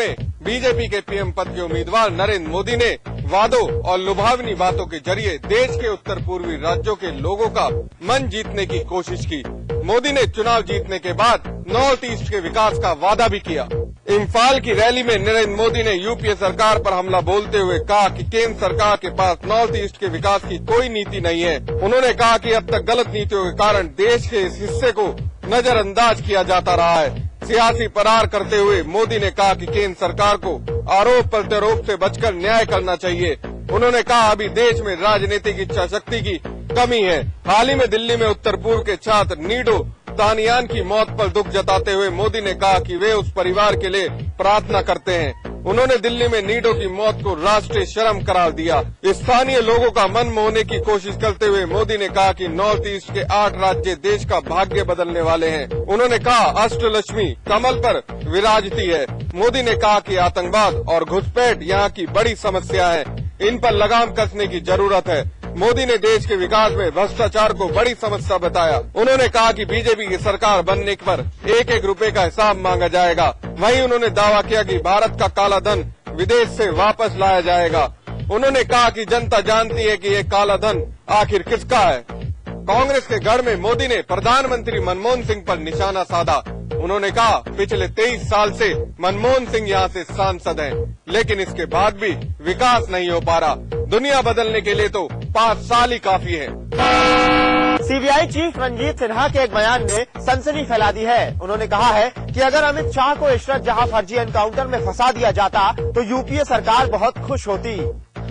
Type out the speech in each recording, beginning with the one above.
में बीजेपी के पीएम पद के उम्मीदवार नरेंद्र मोदी ने वादों और लुभावनी बातों के जरिए देश के उत्तर पूर्वी राज्यों के लोगों का मन जीतने की कोशिश की। मोदी ने चुनाव जीतने के बाद नॉर्थ ईस्ट के विकास का वादा भी किया। इम्फाल की रैली में नरेंद्र मोदी ने यूपीए सरकार पर हमला बोलते हुए कहा कि केंद्र सरकार के पास नॉर्थ ईस्ट के विकास की कोई नीति नहीं है। उन्होंने कहा कि अब तक गलत नीतियों के कारण देश के इस हिस्से को नजरअंदाज किया जाता रहा है। सियासी परार करते हुए मोदी ने कहा कि केंद्र सरकार को आरोप प्रत्यारोप से बचकर न्याय करना चाहिए। उन्होंने कहा अभी देश में राजनीतिक इच्छा शक्ति की कमी है। हाल ही में दिल्ली में उत्तर पूर्व के छात्र नीडो तानियान की मौत पर दुख जताते हुए मोदी ने कहा कि वे उस परिवार के लिए प्रार्थना करते हैं। उन्होंने दिल्ली में नीडो की मौत को राष्ट्रीय शर्म करार दिया। स्थानीय लोगों का मन मोहने की कोशिश करते हुए मोदी ने कहा कि नॉर्थ ईस्ट के 8 राज्य देश का भाग्य बदलने वाले हैं। उन्होंने कहा अष्टलक्ष्मी कमल पर विराजती है। मोदी ने कहा कि आतंकवाद और घुसपैठ यहाँ की बड़ी समस्या है, इन पर लगाम कसने की जरूरत है। मोदी ने देश के विकास में भ्रष्टाचार को बड़ी समस्या बताया। उन्होंने कहा कि बीजेपी की सरकार बनने पर 1-1 रुपए का हिसाब मांगा जाएगा। वहीं उन्होंने दावा किया कि भारत का काला धन विदेश से वापस लाया जाएगा। उन्होंने कहा कि जनता जानती है कि ये काला धन आखिर किसका है। कांग्रेस के गढ़ में मोदी ने प्रधानमंत्री मनमोहन सिंह पर निशाना साधा। उन्होंने कहा पिछले 23 साल से मनमोहन सिंह यहाँ से सांसद हैं, लेकिन इसके बाद भी विकास नहीं हो पा रहा। दुनिया बदलने के लिए तो 5 साल ही काफी है। सीबीआई चीफ रंजीत सिन्हा के एक बयान ने सनसनी फैला दी है। उन्होंने कहा है कि अगर अमित शाह को इशरत जहां फर्जी एनकाउंटर में फंसा दिया जाता तो यूपीए सरकार बहुत खुश होती।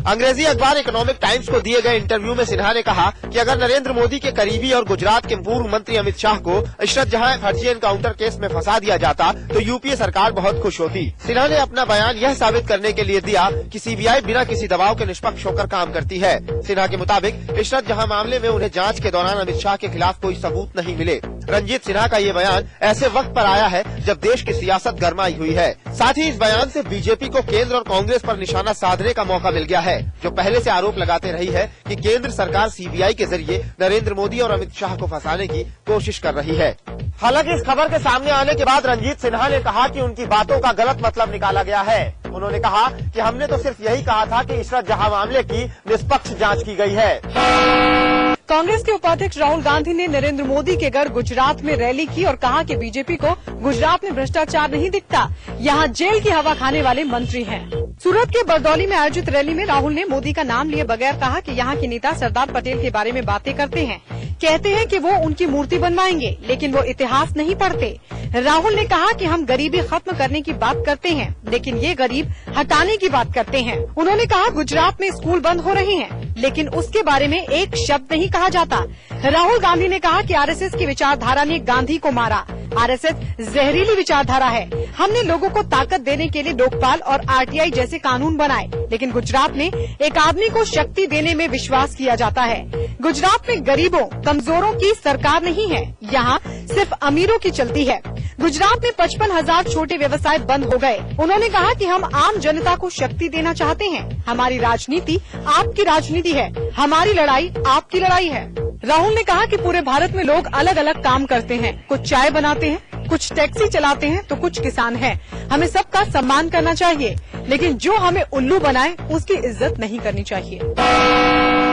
अंग्रेजी अखबार इकोनॉमिक टाइम्स को दिए गए इंटरव्यू में सिन्हा ने कहा कि अगर नरेंद्र मोदी के करीबी और गुजरात के पूर्व मंत्री अमित शाह को इशरत जहां फर्जी एनकाउंटर केस में फंसा दिया जाता तो यूपीए सरकार बहुत खुश होती। सिन्हा ने अपना बयान यह साबित करने के लिए दिया कि सीबीआई बिना किसी दबाव के निष्पक्ष होकर काम करती है। सिन्हा के मुताबिक इशरत जहां मामले में उन्हें जाँच के दौरान अमित शाह के खिलाफ कोई सबूत नहीं मिले। रंजीत सिन्हा का ये बयान ऐसे वक्त पर आया है जब देश की सियासत गरमाई हुई है। साथ ही इस बयान से बीजेपी को केंद्र और कांग्रेस पर निशाना साधने का मौका मिल गया है, जो पहले से आरोप लगाते रही है कि केंद्र सरकार सीबीआई के जरिए नरेंद्र मोदी और अमित शाह को फंसाने की कोशिश कर रही है। हालांकि इस खबर के सामने आने के बाद रंजीत सिन्हा ने कहा कि उनकी बातों का गलत मतलब निकाला गया है। उन्होंने कहा कि हमने तो सिर्फ यही कहा था कि इशरत जहां मामले की निष्पक्ष जांच की गई है। कांग्रेस के उपाध्यक्ष राहुल गांधी ने नरेंद्र मोदी के गढ़ गुजरात में रैली की और कहा कि बीजेपी को गुजरात में भ्रष्टाचार नहीं दिखता, यहाँ जेल की हवा खाने वाले मंत्री हैं। सूरत के बरदौली में आयोजित रैली में राहुल ने मोदी का नाम लिए बगैर कहा कि यहाँ के नेता सरदार पटेल के बारे में बातें करते हैं, कहते हैं कि वो उनकी मूर्ति बनवाएंगे, लेकिन वो इतिहास नहीं पढ़ते। राहुल ने कहा कि हम गरीबी खत्म करने की बात करते हैं, लेकिन ये गरीब हटाने की बात करते हैं। उन्होंने कहा गुजरात में स्कूल बंद हो रहे हैं, लेकिन उसके बारे में एक शब्द नहीं कहा जाता। राहुल गांधी ने कहा कि आरएसएस की विचारधारा ने गांधी को मारा। आरएसएस जहरीली विचारधारा है। हमने लोगों को ताकत देने के लिए लोकपाल और आरटीआई जैसे कानून बनाए, लेकिन गुजरात में एक आदमी को शक्ति देने में विश्वास किया जाता है। गुजरात में गरीबों कमजोरों की सरकार नहीं है, यहाँ सिर्फ अमीरों की चलती है। गुजरात में 55,000 छोटे व्यवसाय बंद हो गए। उन्होंने कहा कि हम आम जनता को शक्ति देना चाहते हैं। हमारी राजनीति आपकी राजनीति है, हमारी लड़ाई आपकी लड़ाई है। राहुल ने कहा कि पूरे भारत में लोग अलग अलग काम करते हैं, कुछ चाय बनाते हैं, कुछ टैक्सी चलाते हैं तो कुछ किसान हैं। हमें सबका सम्मान करना चाहिए, लेकिन जो हमें उल्लू बनाए उसकी इज्जत नहीं करनी चाहिए।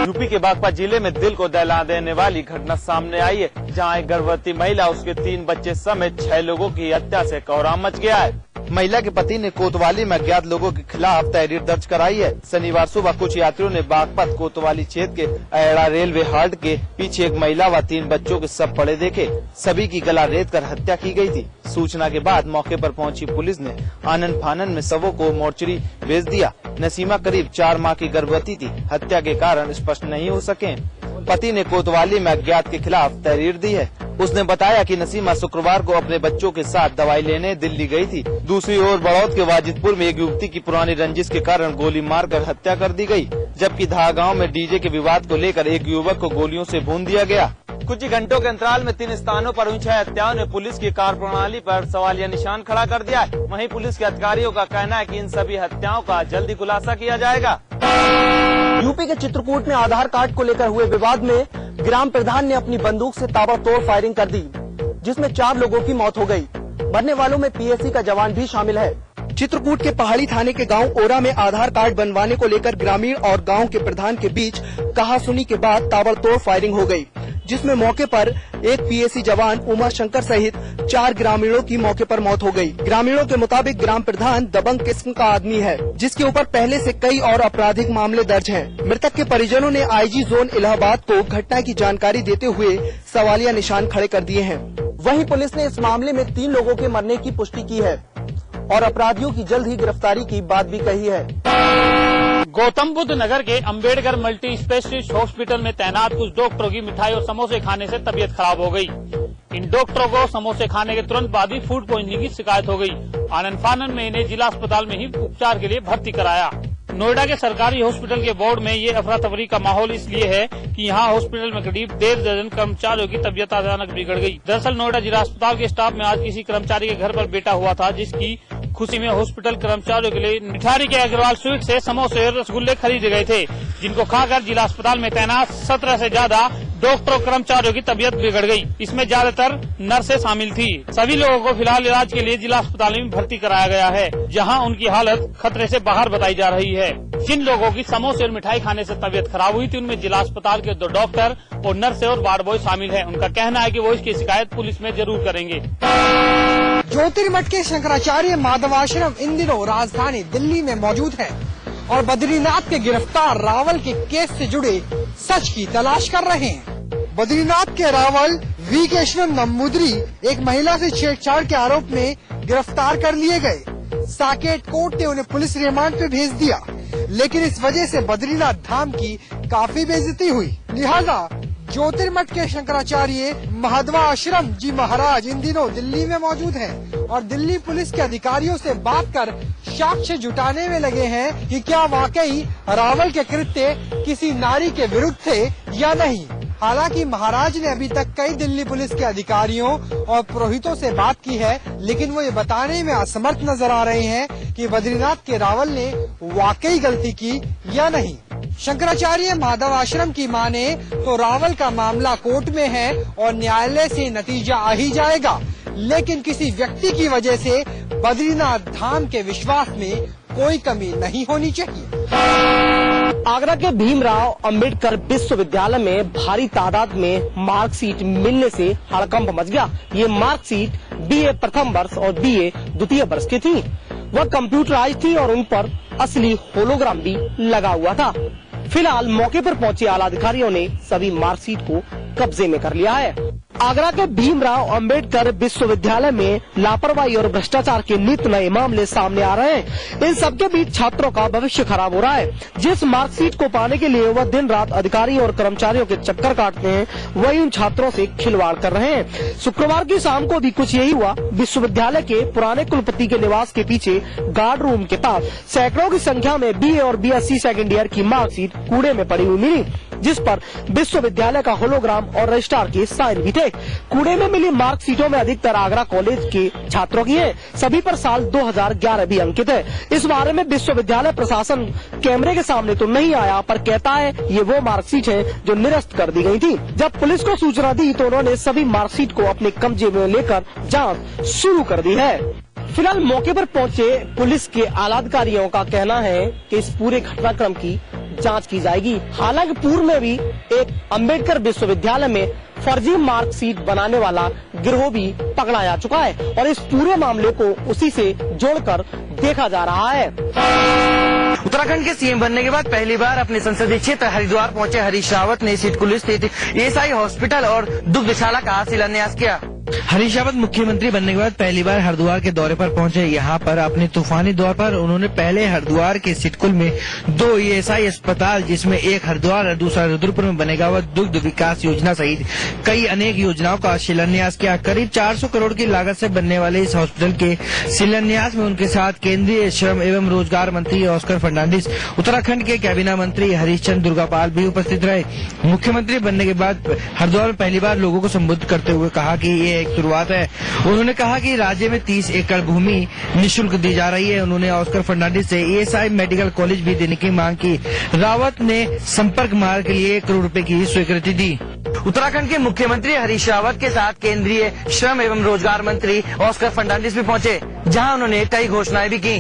यूपी के बागपत जिले में दिल को दहला देने वाली घटना सामने आई है, जहां एक गर्भवती महिला उसके 3 बच्चे समेत 6 लोगों की हत्या से कोहराम मच गया है। महिला के पति ने कोतवाली में अज्ञात लोगों के खिलाफ तहरीर दर्ज कराई है। शनिवार सुबह कुछ यात्रियों ने बागपत कोतवाली क्षेत्र के अयड़ा रेलवे हाल्ट के पीछे एक महिला व 3 बच्चों के शव पड़े देखे। सभी की गला रेत कर हत्या की गई थी। सूचना के बाद मौके पर पहुंची पुलिस ने आनन फानन में शवों को मोर्चरी भेज दिया। नसीमा करीब 4 माह की गर्भवती थी। हत्या के कारण स्पष्ट नहीं हो सके। पति ने कोतवाली में अज्ञात के खिलाफ तहरीर दी है। उसने बताया कि नसीमा शुक्रवार को अपने बच्चों के साथ दवाई लेने दिल्ली गई थी। दूसरी ओर बड़ौद के वाजिदपुर में एक युवती की पुरानी रंजिश के कारण गोली मारकर हत्या कर दी गई, जबकि दहा गांव में डीजे के विवाद को लेकर एक युवक को गोलियों से भून दिया गया। कुछ ही घंटों के अंतराल में 3 स्थानों पर हुई 6 हत्याओं ने पुलिस की कार्यप्रणाली पर सवालिया निशान खड़ा कर दिया है। वहीं पुलिस के अधिकारियों का कहना है कि इन सभी हत्याओं का जल्दी खुलासा किया जाएगा। यूपी के चित्रकूट में आधार कार्ड को लेकर हुए विवाद में ग्राम प्रधान ने अपनी बंदूक से ताबड़तोड़ फायरिंग कर दी, जिसमें 4 लोगों की मौत हो गई। मरने वालों में पीएसी का जवान भी शामिल है। चित्रकूट के पहाड़ी थाने के गांव ओरा में आधार कार्ड बनवाने को लेकर ग्रामीण और गांव के प्रधान के बीच कहासुनी के बाद ताबड़तोड़ फायरिंग हो गई, जिसमें मौके पर एक पीएसी जवान उमा शंकर सहित 4 ग्रामीणों की मौके पर मौत हो गई। ग्रामीणों के मुताबिक ग्राम प्रधान दबंग किस्म का आदमी है, जिसके ऊपर पहले से कई और आपराधिक मामले दर्ज हैं। मृतक के परिजनों ने आईजी जोन इलाहाबाद को घटना की जानकारी देते हुए सवालिया निशान खड़े कर दिए हैं। वहीं पुलिस ने इस मामले में 3 लोगों के मरने की पुष्टि की है और अपराधियों की जल्द ही गिरफ्तारी की बात भी कही है। गौतम बुद्ध नगर के अंबेडकर मल्टी स्पेशलिस्ट हॉस्पिटल में तैनात कुछ डॉक्टरों की मिठाई और समोसे खाने से तबीयत खराब हो गई। इन डॉक्टरों को समोसे खाने के तुरंत बाद ही फूड पॉइजनिंग की शिकायत हो गई। आनन फानन में इन्हें जिला अस्पताल में ही उपचार के लिए भर्ती कराया। नोएडा के सरकारी हॉस्पिटल के वार्ड में ये अफरा तफरी का माहौल इसलिए है कि यहाँ हॉस्पिटल में करीब 1.5 दर्जन कर्मचारियों की तबीयत अचानक बिगड़ गई। दरअसल नोएडा जिला अस्पताल के स्टाफ में आज किसी कर्मचारी के घर पर बेटा हुआ था, जिसकी खुशी में हॉस्पिटल कर्मचारियों के लिए मिठाई के अग्रवाल स्वीट से समोसे और रसगुल्ले खरीदे गए थे, जिनको खाकर जिला अस्पताल में तैनात 17 से ज्यादा डॉक्टरों कर्मचारियों की तबीयत बिगड़ गई। इसमें ज्यादातर नर्सें शामिल थी। सभी लोगों को फिलहाल इलाज के लिए जिला अस्पताल में भर्ती कराया गया है, जहां उनकी हालत खतरे से बाहर बताई जा रही है। जिन लोगों की समोसे और मिठाई खाने से तबीयत खराब हुई थी, उनमें जिला अस्पताल के 2 डॉक्टर और नर्सें और वार्ड बॉय शामिल है। उनका कहना है कि वो इसकी शिकायत पुलिस में जरूर करेंगे। ज्योतिर्मठ के शंकराचार्य माधवाश्रम इन दिनों राजधानी दिल्ली में मौजूद है और बद्रीनाथ के गिरफ्तार रावल के केस से जुड़े सच की तलाश कर रहे हैं। बद्रीनाथ के रावल वी कृष्णन नंबूदरी एक महिला से छेड़छाड़ के आरोप में गिरफ्तार कर लिए गए। साकेत कोर्ट ने उन्हें पुलिस रिमांड पे भेज दिया, लेकिन इस वजह से बद्रीनाथ धाम की काफी बेइज्जती हुई। लिहाजा ज्योतिर्मठ के शंकराचार्य महादवा आश्रम जी महाराज इन दिनों दिल्ली में मौजूद हैं और दिल्ली पुलिस के अधिकारियों से बात कर साक्ष्य जुटाने में लगे हैं कि क्या वाकई रावल के कृत्य किसी नारी के विरुद्ध थे या नहीं। हालांकि महाराज ने अभी तक कई दिल्ली पुलिस के अधिकारियों और पुरोहितों से बात की है, लेकिन वो ये बताने में असमर्थ नजर आ रहे हैं कि बद्रीनाथ के रावल ने वाकई गलती की या नहीं। शंकराचार्य माधव आश्रम की माने तो रावल का मामला कोर्ट में है और न्यायालय से नतीजा आ ही जाएगा, लेकिन किसी व्यक्ति की वजह से बद्रीनाथ धाम के विश्वास में कोई कमी नहीं होनी चाहिए। आगरा के भीमराव अंबेडकर विश्वविद्यालय में भारी तादाद में मार्कशीट मिलने से हड़कंप मच गया। ये मार्कशीट बीए प्रथम वर्ष और बीए द्वितीय वर्ष की थी। वह कंप्यूटराइज थी और उन पर असली होलोग्राम भी लगा हुआ था। फिलहाल मौके पर पहुंचे आला अधिकारियों ने सभी मार्कशीट को कब्जे में कर लिया है। आगरा के भीमराव अंबेडकर विश्वविद्यालय में लापरवाही और भ्रष्टाचार के नित नए मामले सामने आ रहे हैं। इन सबके बीच छात्रों का भविष्य खराब हो रहा है। जिस मार्कशीट को पाने के लिए वह दिन रात अधिकारियों और कर्मचारियों के चक्कर काटते हैं, वही उन छात्रों से खिलवाड़ कर रहे हैं। शुक्रवार की शाम को भी कुछ यही हुआ। विश्वविद्यालय के पुराने कुलपति के निवास के पीछे गार्ड रूम के पास सैकड़ों की संख्या में बीए और बीएससी सेकेंड ईयर की मार्कशीट कूड़े में पड़ी हुई मिली, जिस पर विश्वविद्यालय का होलोग्राम और रजिस्ट्रार के साइन भी थे। कूड़े में मिली मार्कशीटों में अधिकतर आगरा कॉलेज के छात्रों की है। सभी पर साल 2011 भी अंकित है। इस बारे में विश्वविद्यालय प्रशासन कैमरे के सामने तो नहीं आया, पर कहता है ये वो मार्कशीट है जो निरस्त कर दी गई थी। जब पुलिस को सूचना दी तो उन्होंने सभी मार्कशीट को अपने कब्जे में लेकर जाँच शुरू कर दी है। फिलहाल मौके पर पहुंचे पुलिस के आला अधिकारियों का कहना है कि इस पूरे घटनाक्रम की जांच की जाएगी। हालांकि पूर्व में भी एक अंबेडकर विश्वविद्यालय में फर्जी मार्कशीट बनाने वाला गिरोह भी पकड़ा जा चुका है और इस पूरे मामले को उसी से जोड़कर देखा जा रहा है। उत्तराखंड के सीएम बनने के बाद पहली बार अपने संसदीय क्षेत्र हरिद्वार पहुंचे हरीश रावत ने सिडकुली स्थित ईएसआई हॉस्पिटल और दुग्धशाला का शिलान्यास किया। हरीश रावत मुख्यमंत्री बनने के बाद पहली बार हरिद्वार के दौरे पर पहुंचे। यहाँ पर अपने तूफानी दौर पर उन्होंने पहले हरिद्वार के सिडकुल में 2 ईएसआई अस्पताल, जिसमें एक हरिद्वार और दूसरा रुद्रपुर में बनेगा, वह दुग्ध विकास योजना सहित कई अनेक योजनाओं का शिलान्यास किया। करीब 400 करोड़ की लागत से बनने वाले इस हॉस्पिटल के शिलान्यास में उनके साथ केंद्रीय श्रम एवं रोजगार मंत्री ऑस्कर फर्नांडिस, उत्तराखंड के कैबिनेट मंत्री हरीशचंद्र दुर्गापाल भी उपस्थित रहे। मुख्यमंत्री बनने के बाद हरिद्वार में पहली बार लोगों को संबोधित करते हुए कहा कि ये एक शुरुआत है। उन्होंने कहा कि राज्य में 30 एकड़ भूमि निःशुल्क दी जा रही है। उन्होंने ऑस्कर फर्नांडिस से ईएसआई मेडिकल कॉलेज भी देने की मांग की। रावत ने संपर्क मार्ग के लिए 1 करोड़ रुपए की स्वीकृति दी। उत्तराखंड के मुख्यमंत्री हरीश रावत के साथ केंद्रीय श्रम एवं रोजगार मंत्री ऑस्कर फर्नांडिस भी पहुंचे, जहां उन्होंने कई घोषणाएं भी की।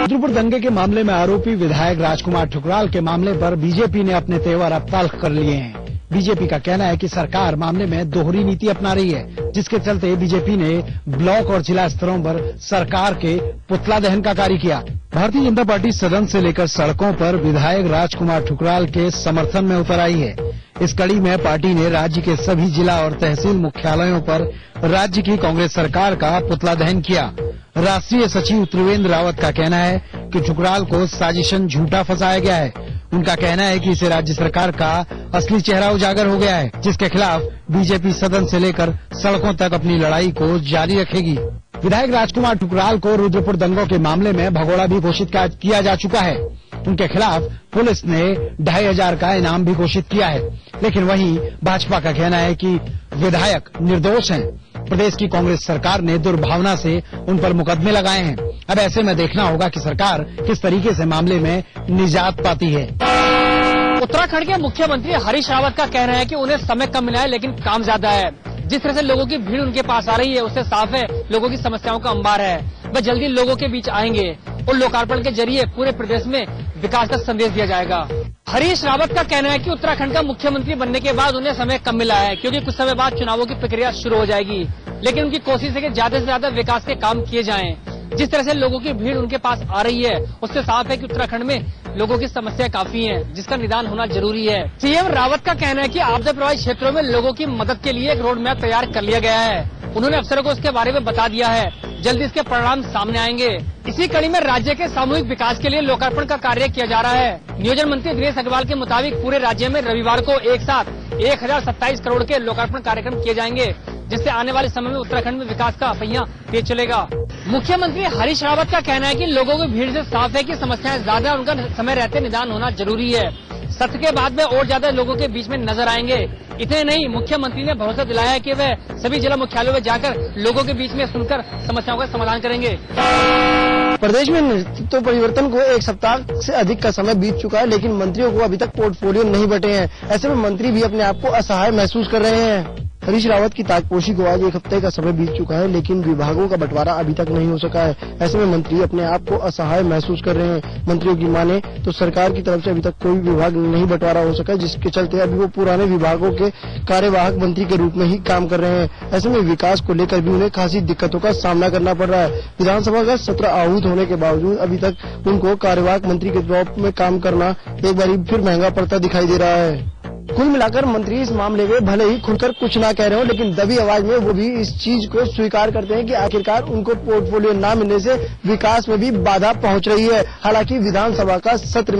रुद्रपुर दंगे के मामले में आरोपी विधायक राजकुमार ठुकराल के मामले पर बीजेपी ने अपने तेवर अब तल्ख कर लिए हैं। बीजेपी का कहना है कि सरकार मामले में दोहरी नीति अपना रही है, जिसके चलते बीजेपी ने ब्लॉक और जिला स्तरों पर सरकार के पुतला दहन का कार्य किया। भारतीय जनता पार्टी सदन से लेकर सड़कों पर विधायक राजकुमार ठुकराल के समर्थन में उतर आई है। इस कड़ी में पार्टी ने राज्य के सभी जिला और तहसील मुख्यालयों पर राज्य की कांग्रेस सरकार का पुतला दहन किया। राष्ट्रीय सचिव त्रिवेंद्र रावत का कहना है कि ठुकराल को साजिशन झूठा फंसाया गया है। उनका कहना है कि इसे राज्य सरकार का असली चेहरा उजागर हो गया है, जिसके खिलाफ बीजेपी सदन से लेकर सड़कों तक अपनी लड़ाई को जारी रखेगी। विधायक राजकुमार ठुकराल को रुद्रपुर दंगों के मामले में भगोड़ा भी घोषित किया जा चुका है। उनके खिलाफ पुलिस ने 2500 का इनाम भी घोषित किया है, लेकिन वहीं भाजपा का कहना है कि विधायक निर्दोष हैं। प्रदेश की कांग्रेस सरकार ने दुर्भावना से उन पर मुकदमे लगाए हैं। अब ऐसे में देखना होगा कि सरकार किस तरीके से मामले में निजात पाती है। उत्तराखंड के मुख्यमंत्री हरीश रावत का कहना है कि उन्हें समय कम मिला है, लेकिन काम ज्यादा है। जिस तरह से लोगों की भीड़ उनके पास आ रही है, उससे साफ है लोगों की समस्याओं का अंबार है। वह जल्दी लोगों के बीच आएंगे और लोकार्पण के जरिए पूरे प्रदेश में विकास का संदेश दिया जाएगा। हरीश रावत का कहना है कि उत्तराखंड का मुख्यमंत्री बनने के बाद उन्हें समय कम मिला है, क्योंकि कुछ समय बाद चुनावों की प्रक्रिया शुरू हो जाएगी। लेकिन उनकी कोशिश है कि ज्यादा से ज्यादा विकास के काम किए जाएं। जिस तरह से लोगों की भीड़ उनके पास आ रही है, उससे साफ है कि उत्तराखंड में लोगों की समस्या काफी है, जिसका निदान होना जरूरी है। सीएम रावत का कहना है कि आपदा प्रभावित क्षेत्रों में लोगों की मदद के लिए एक रोड मैप तैयार कर लिया गया है। उन्होंने अफसरों को इसके बारे में बता दिया है। जल्द इसके परिणाम सामने आएंगे। इसी कड़ी में राज्य के सामूहिक विकास के लिए लोकार्पण का कार्य किया जा रहा है। नियोजन मंत्री दिनेश अग्रवाल के मुताबिक पूरे राज्य में रविवार को एक साथ 1027 करोड़ के लोकार्पण कार्यक्रम किए जाएंगे, जिससे आने वाले समय में उत्तराखंड में विकास का पहिया तेज चलेगा। मुख्यमंत्री हरीश रावत का कहना है कि लोगों की भीड़ से साफ है कि समस्याएं ज्यादा, उनका समय रहते निदान होना जरूरी है। सत्र के बाद में और ज्यादा लोगों के बीच में नजर आएंगे। इतने नहीं, मुख्यमंत्री ने भरोसा दिलाया है कि वह सभी जिला मुख्यालयों में जाकर लोगों के बीच में सुनकर समस्याओं का समाधान करेंगे। प्रदेश में नेतृत्व परिवर्तन को 1 सप्ताह से अधिक का समय बीत चुका है, लेकिन मंत्रियों को अभी तक पोर्टफोलियो नहीं बटे हैं। ऐसे में मंत्री भी अपने आप को असहाय महसूस कर रहे हैं। हरीश रावत की ताजपोशी को आज 1 हफ्ते का समय बीत चुका है, लेकिन विभागों का बंटवारा अभी तक नहीं हो सका है। ऐसे में मंत्री अपने आप को असहाय महसूस कर रहे हैं। मंत्रियों की माने तो सरकार की तरफ से अभी तक कोई विभाग नहीं बंटवारा हो सका है, जिसके चलते अभी वो पुराने विभागों के कार्यवाहक मंत्री के रूप में ही काम कर रहे हैं। ऐसे में विकास को लेकर भी उन्हें खासी दिक्कतों का सामना करना पड़ रहा है। विधानसभा का सत्र आहूत होने के बावजूद अभी तक उनको कार्यवाहक मंत्री के तौर में काम करना एक बार फिर महंगा पड़ता दिखाई दे रहा है। कुल मिलाकर मंत्री इस मामले में भले ही खुलकर कुछ ना कह रहे हो, लेकिन दबी आवाज में वो भी इस चीज को स्वीकार करते हैं कि आखिरकार उनको पोर्टफोलियो न मिलने से विकास में भी बाधा पहुंच रही है। हालांकि विधानसभा का सत्र